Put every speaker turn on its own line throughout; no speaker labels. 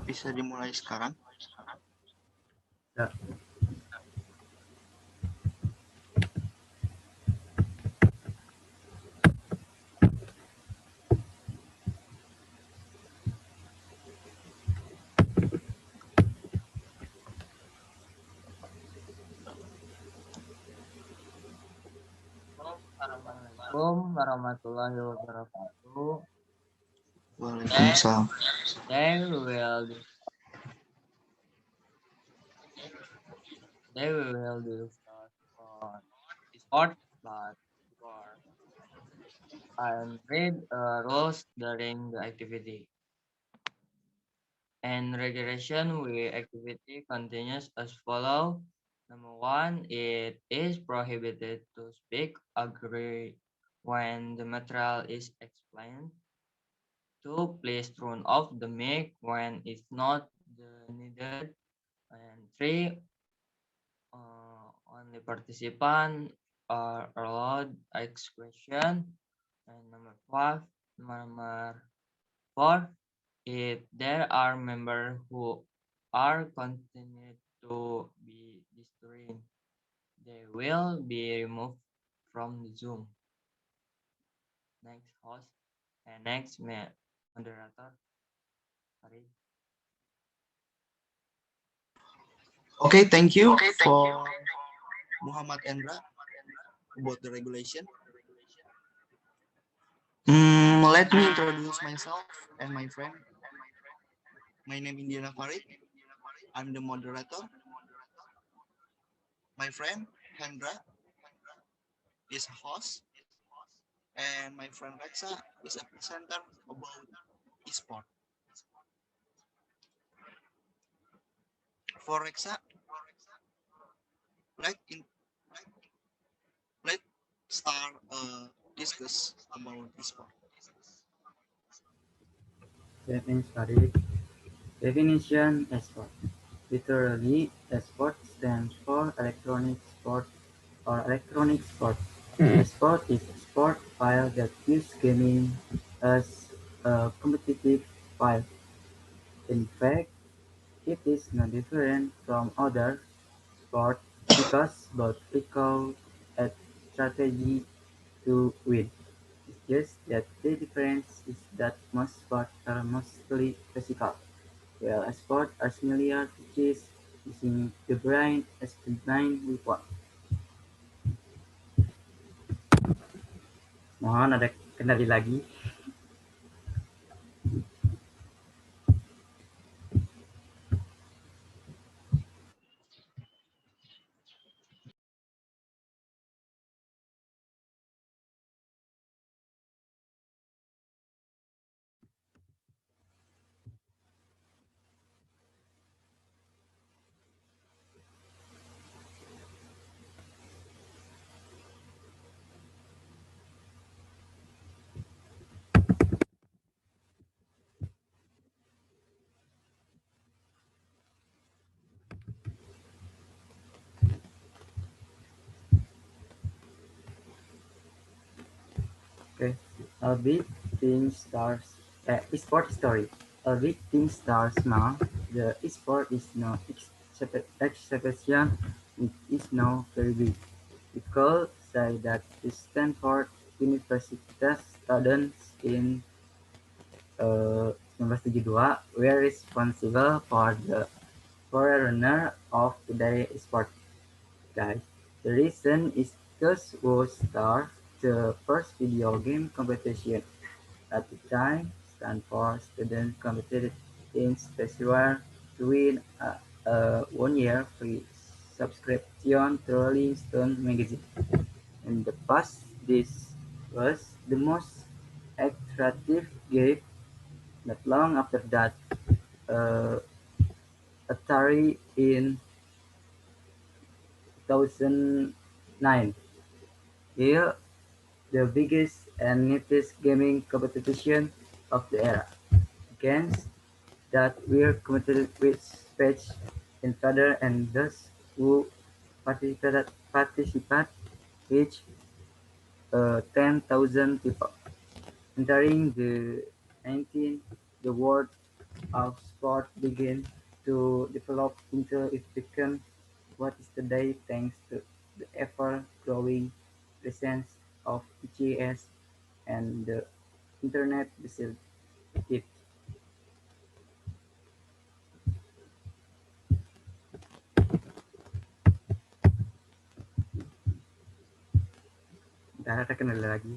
Bisa dimulai sekarang?
Ya.
Assalamualaikum warahmatullahi wabarakatuh.
Waalaikumsalam.
Today we will discuss on sport, but before and read rules during the activity. And regulation we activity continues as follow. Number one, it is prohibited to speak, agree when the material is explained. Two, please turn off the mic when it's not needed. And three, only participant are allowed ask question. And number four, if there are members who are continued to be disturbing, they will be removed from the Zoom. Next host and next moderator. Sorry.
Okay, thank you for Muhammad Endra about the regulation. Let me introduce myself and my friend. My name is Indiana Farid. I'm the moderator. My friend Hendra is a host, and my friend Rexa is a presenter about esport. For Rexa, let's start discuss about esport.
Definition Esport. Literally, Esport stands for electronic sport or electronic sport. Esport is a sport file that uses gaming as a competitive file. In fact, it is no different from other sports because both recall a strategy to win. It's just that the difference is that most sports are mostly physical, while sports are similar to chess, using the brain as the main weapon. Mohon ada kendali lagi. Okay, a big team stars. Esport story. A big team stars now. The esport is no exception. It is now very big. We could say that the Stanford University students in 1972 were responsible for the forerunner of today's sport, guys. The reason is because we started the first video game competition. At the time, Stanford students competed in Spaceware to win a one-year free subscription to Rolling Stone magazine. In the past, this was the most attractive game. Not long after that, uh, Atari in 2009 held the biggest and neatest gaming competition of the era. Games that were competed with speech in father and those who participate reached 10,000 people. Entering the 19th, the world of sport began to develop until it became what is today thanks to the ever-growing presence of PGS and the internet beside it. Ntar akan ada lagi.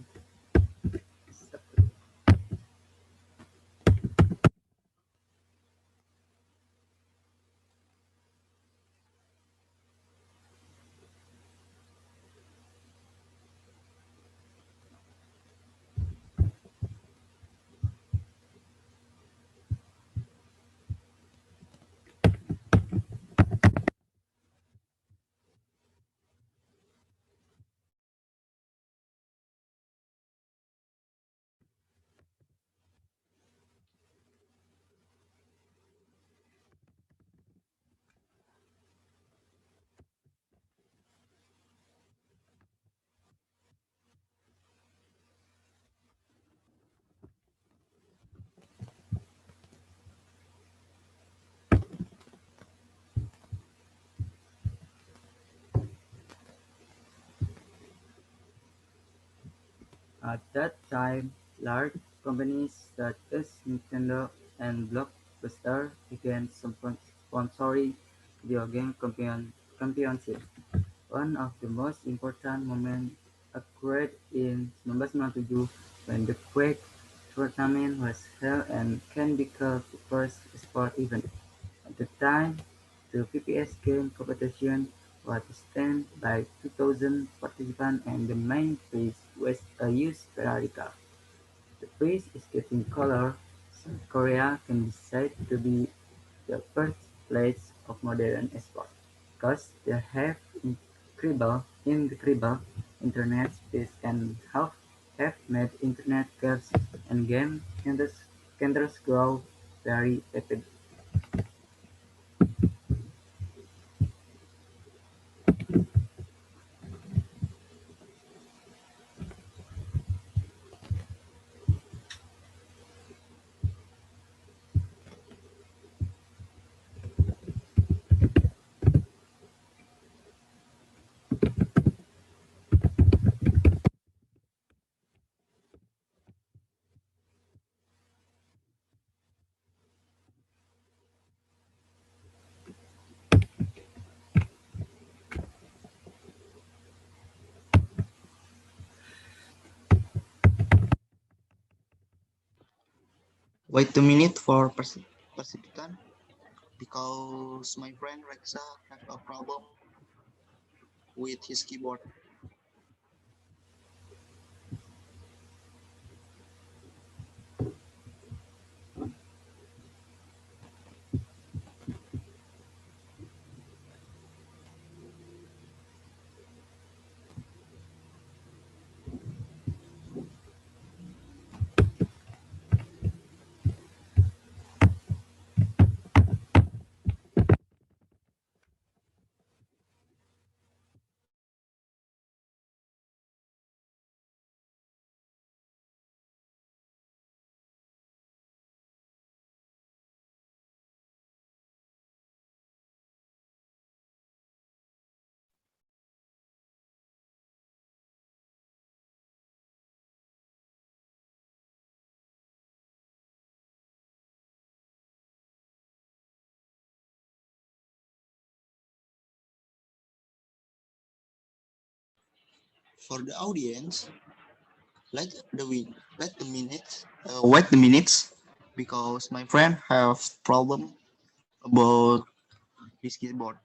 At that time, large companies such as Nintendo and Blockbuster began sponsoring video game championships. One of the most important moments occurred in 1997 when the Quake tournament was held and can be called the first sport event. At the time, the PPS game competition was stamped by 2,000 participants and the main prize was a used Ferrari car. The prize is getting color. South Korea can be said to be the birthplace of modern sport because they have incredible internet speed and have made internet games and game centers grow very rapidly.
Wait a minute for participant because my friend Rexa have a problem with his keyboard. For the audience, let the minutes wait the minutes because my friend have problem about his keyboard.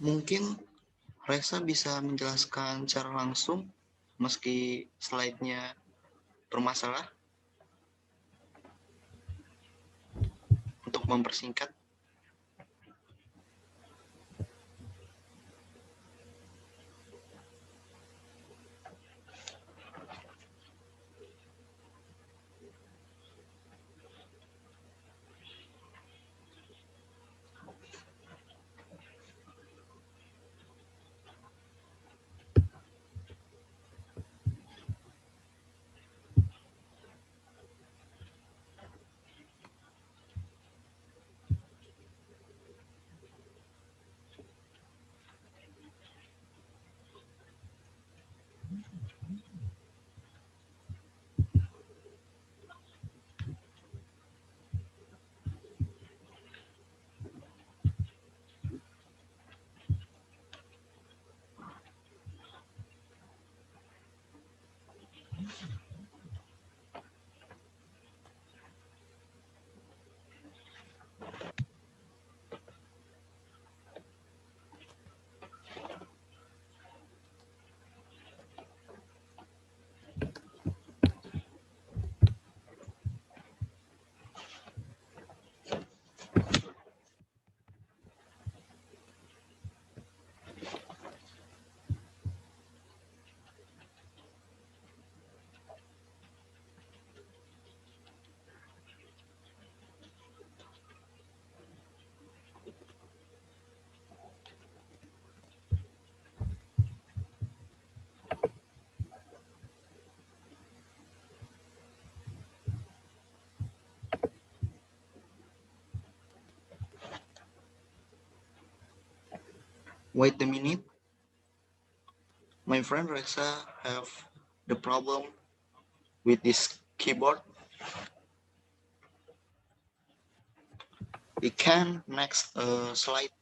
Mungkin Reza bisa menjelaskan secara langsung meski slide-nya bermasalah untuk mempersingkat. Wait a minute. My friend Reza have the problem with this keyboard. We can next slide.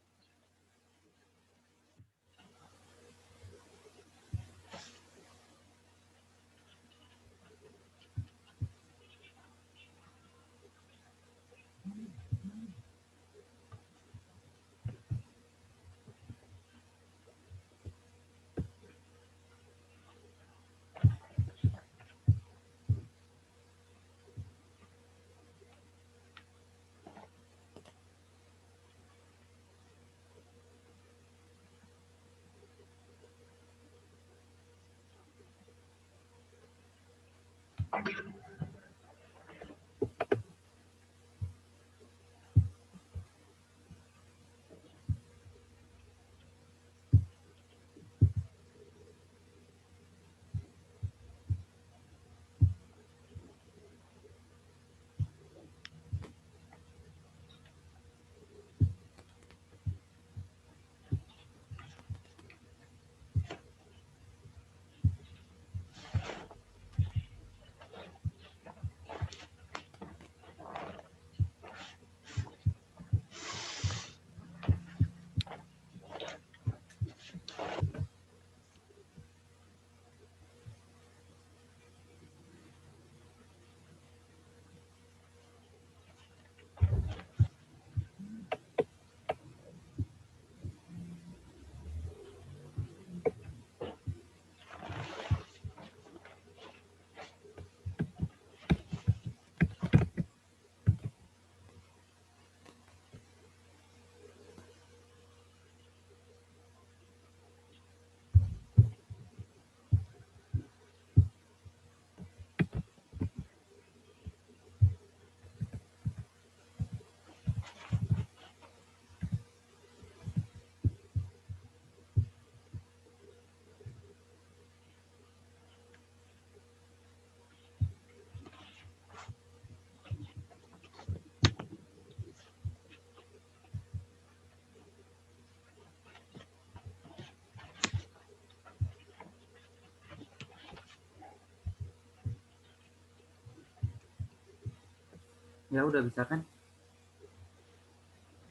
Ya udah bisa kan?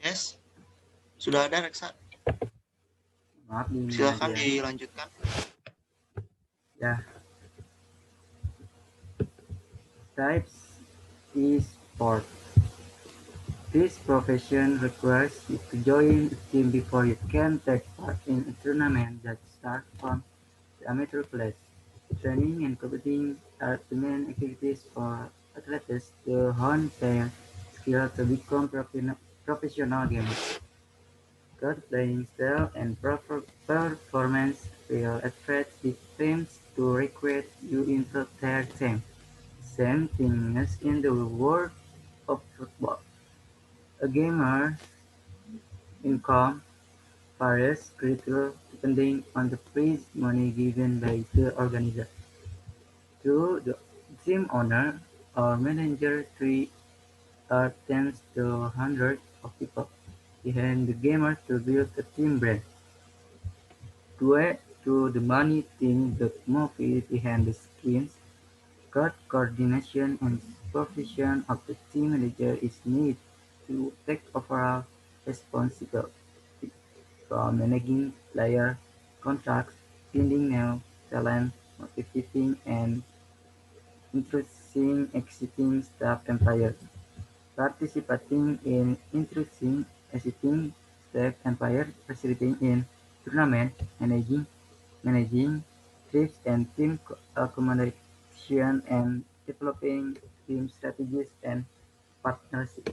Yes, sudah ada Reksa.
Maaf nih
Silakan
aja.
dilanjutkan.
Ya. Types Esport. This profession requires you to join a team before you can take part in a tournament that starts from the amateur class. Training and competing are the main activities for athletes to hone their skill to become professional gamers. Good playing style and performance will attract big teams to recruit you into their team. Same thing as in the world of football. A gamer's income varies greatly depending on the prize money given by the organizer to the team owner or manager. Three are tens to hundreds of people behind the gamer to build a team brand. To add to the money thing, the movie behind the scenes, good coordination and supervision of the team manager is needed to take overall responsibility from managing player contracts, finding new talent, motivating and introducing existing staff and players, participating in introducing existing staff and players, participating in tournament, managing trips and team accommodation, and developing team strategies and partnerships.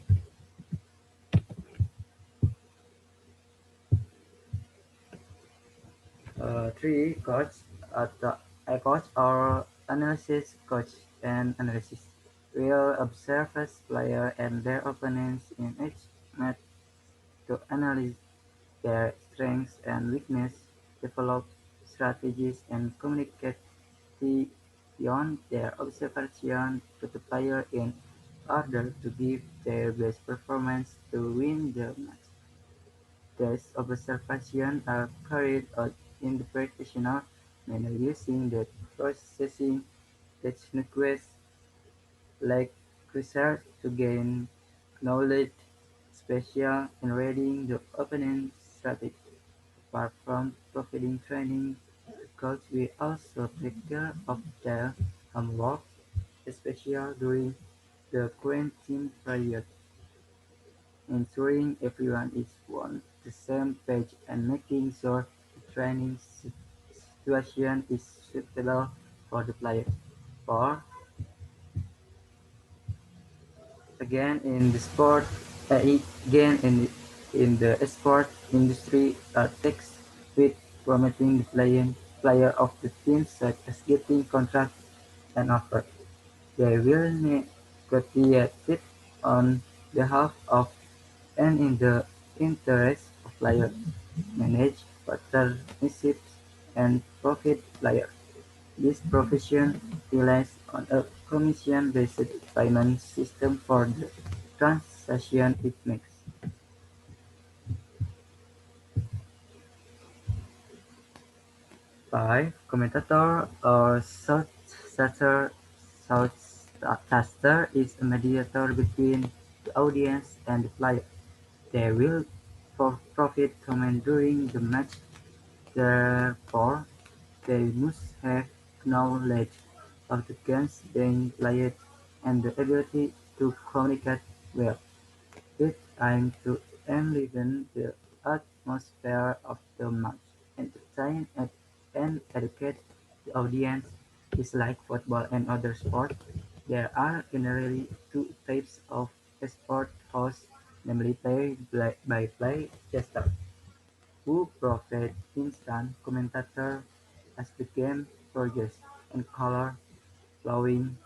3. A coach or analysis coach and analysis will observe a player and their opponents in each match to analyze their strengths and weaknesses, develop strategies, and communicate beyond their observation to the player in order to give their best performance to win the match. These observations are carried out in the practitioner manner using the processing techniques like research to gain knowledge, special in reading the opponent's strategy. Apart from providing training, the coach will also take care of their homework, especially during the quarantine period, ensuring everyone is on the same page and making sure the training situation is suitable for the player. 4. Again in the sport, again in the sport industry, takes with promoting the player of the team such as getting contracts and offer. They will negotiate it on behalf of and in the interest of players, manage partnerships and profit players. This profession relies on a commission-based payment system for the transactions it makes. 5. Commentator or shoutcaster is a mediator between the audience and the player. They will profit comment during the match. Therefore, they must have knowledge of the games being played and the ability to communicate well. It's time to enliven the atmosphere of the match, entertain and educate the audience. It's like football and other sports. There are generally two types of sport hosts, namely play-by-play testers, who provide instant commentator as the game progresses, and flowing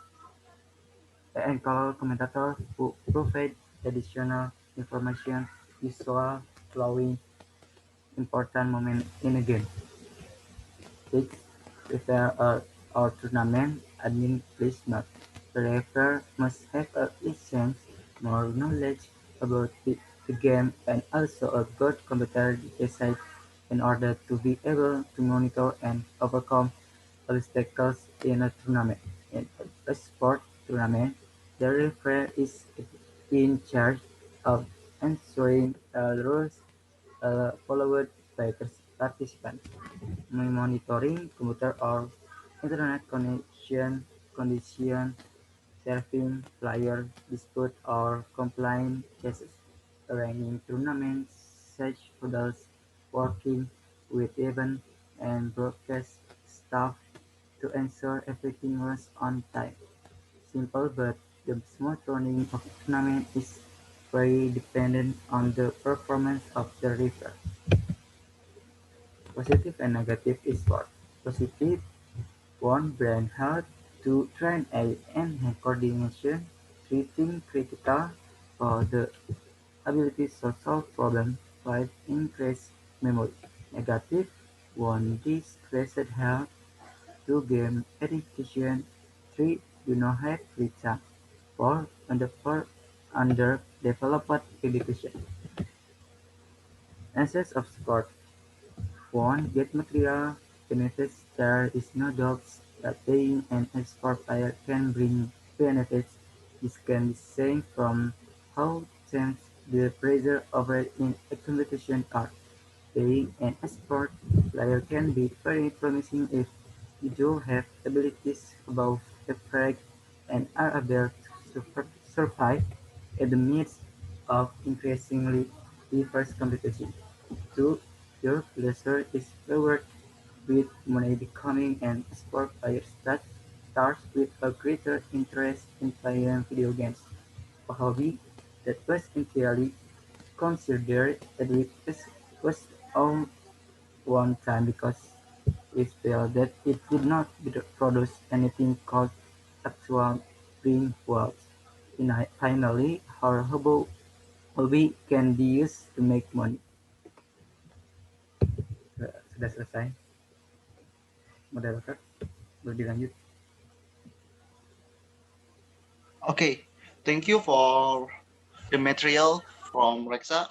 color commentators who provide additional information, visual flowing important moment in a game. 6. Refer or tournament admin please note. The referee must have a license, more knowledge about the game and also a good computer insight in order to be able to monitor and overcome obstacles in a tournament. In a sport tournament, the referee is in charge of ensuring rules followed by participants, monitoring computer or internet condition, serving player dispute or complaint cases. arranging tournaments, schedules, working with event and broadcast staff to ensure everything was on time. Simple, but the smooth running of tournament is very dependent on the performance of the river. Positive and negative Esport. Positive: one brain health, two train eye and hand coordination, three think critical for the ability to solve problems, five increase memory. Negative: one decreased health, two game education, three do not have free time, four underdeveloped education. Essence of sport: one, get material benefits. There is no doubt that being an expert player can bring benefits. This can be seen from how tense the pressure over in a competition are. Being an expert player can be very promising if you do have abilities above average and are able to survive in the midst of increasingly diverse competition. Two, your pleasure is rewarded with money. Becoming an sport player starts with a greater interest in playing video games, a hobby that was entirely considered as was on one time because we felt that it did not produce anything called actual being world. Finally, our hobby can be used to make money. Sudah selesai, moderator. Lebih lanjut.
Okay, thank you for the material from Rexa.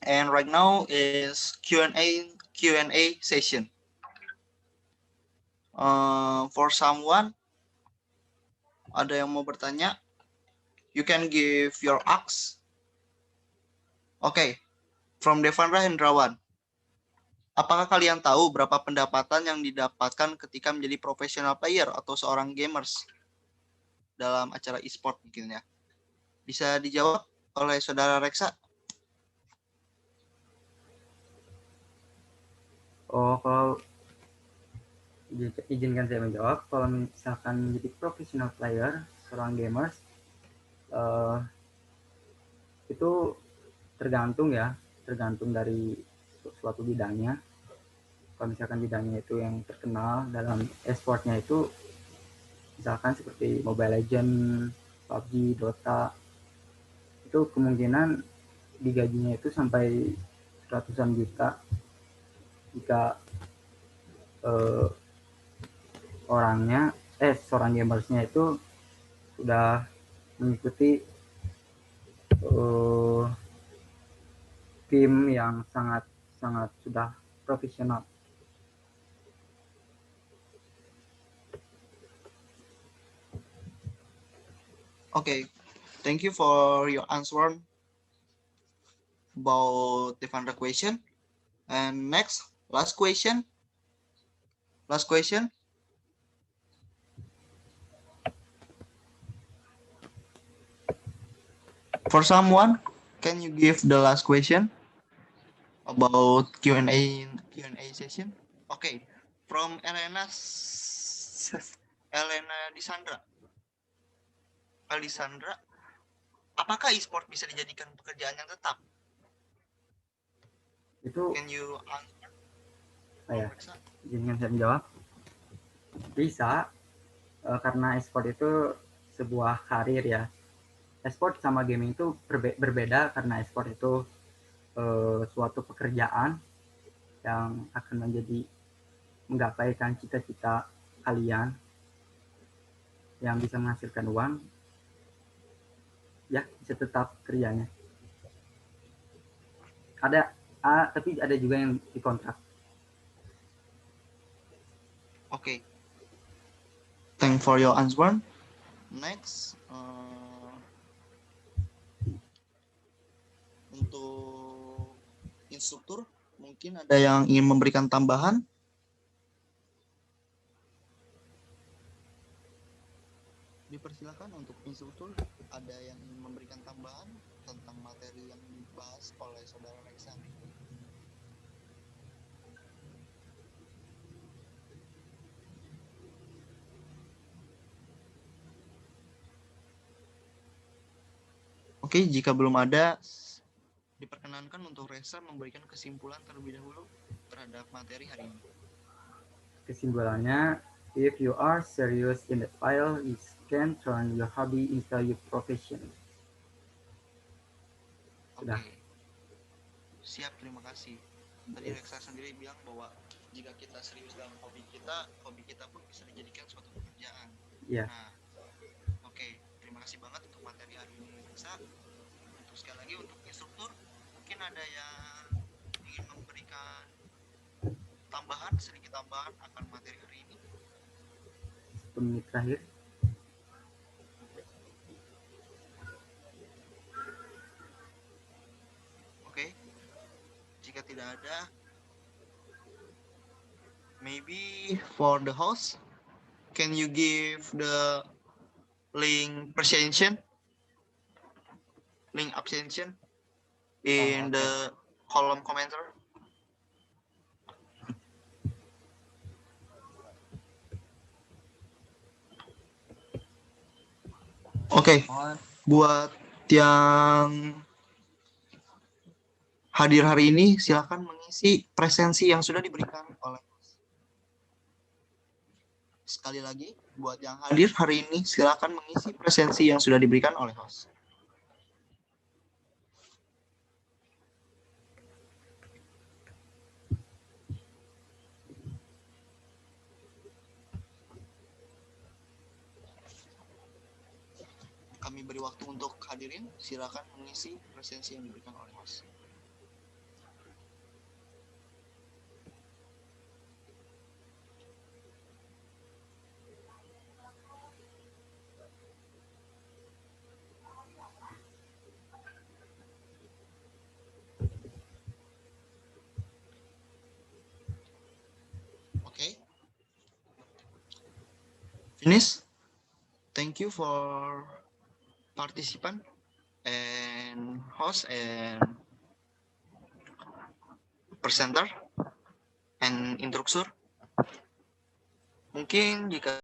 And right now is Q&A session. For someone, ada yang mau bertanya? You can give your ask. Okay, from Devandra Hendrawan. Apakah kalian tahu berapa pendapatan yang didapatkan ketika menjadi professional player atau seorang gamers dalam acara e-sport mungkin ya? Bisa dijawab oleh saudara Reksa?
Oh, kalau izinkan saya menjawab, kalau misalkan menjadi professional player, seorang gamers, itu tergantung dari suatu bidangnya. Kalau misalkan bidangnya itu yang terkenal dalam esportnya itu, misalkan seperti Mobile Legends, PUBG, Dota, itu kemungkinan digajinya itu sampai ratusan juta jika seorang gamersnya itu sudah mengikuti tim yang sangat sudah profesional.
Okay, thank you for your answer about the Devandra question. And next, last question. For someone, can you give the last question about Q&A session? Okay, from Elena Alisandra, apakah e-sport bisa dijadikan pekerjaan yang tetap?
Itu
Can you answer?
Izinkan saya menjawab. Bisa, karena e-sport itu sebuah karir ya. E-sport sama gaming itu berbeda karena e-sport itu suatu pekerjaan yang akan menggapaikan cita-cita kalian yang bisa menghasilkan uang, ya bisa tetap kerjanya. Tapi ada juga yang dikontrak.
Okay. Thank for your answer. Next, untuk instruktur, mungkin ada yang ingin memberikan tambahan? Dipersilakan untuk instruktur, ada yang memberikan tambahan tentang materi yang dibahas oleh saudara Reksa. Oke, jika belum ada, diperkenankan untuk Reksa memberikan kesimpulan terlebih dahulu terhadap materi hari ini.
Kesimpulannya, if you are serious in the file, you can turn your hobby into your profession. Sudah.
Oke. Siap, terima kasih. Tadi
Yes.
Reksa sendiri bilang bahwa jika kita serius dalam hobi kita pun bisa dijadikan suatu pekerjaan.
Ya.
Nah, oke, terima kasih banget untuk materi hari ini Reksa. Untuk sekali lagi untuk instruktur, mungkin ada yang ingin memberikan sedikit tambahan akan materi hari ini.
10 menit terakhir.
Oke. Jika tidak ada, maybe for the host, can you give the link absention in
okay.
the column commenter? Oke, buat yang hadir hari ini, silakan mengisi presensi yang sudah diberikan oleh. Sekali lagi, buat yang hadir hari ini, silakan mengisi presensi yang sudah diberikan oleh host. Kami beri waktu untuk hadirin, silakan mengisi presensi yang diberikan oleh host. Okay. Finish. Thank you for participant and host and presenter and instructor. Mungkin jika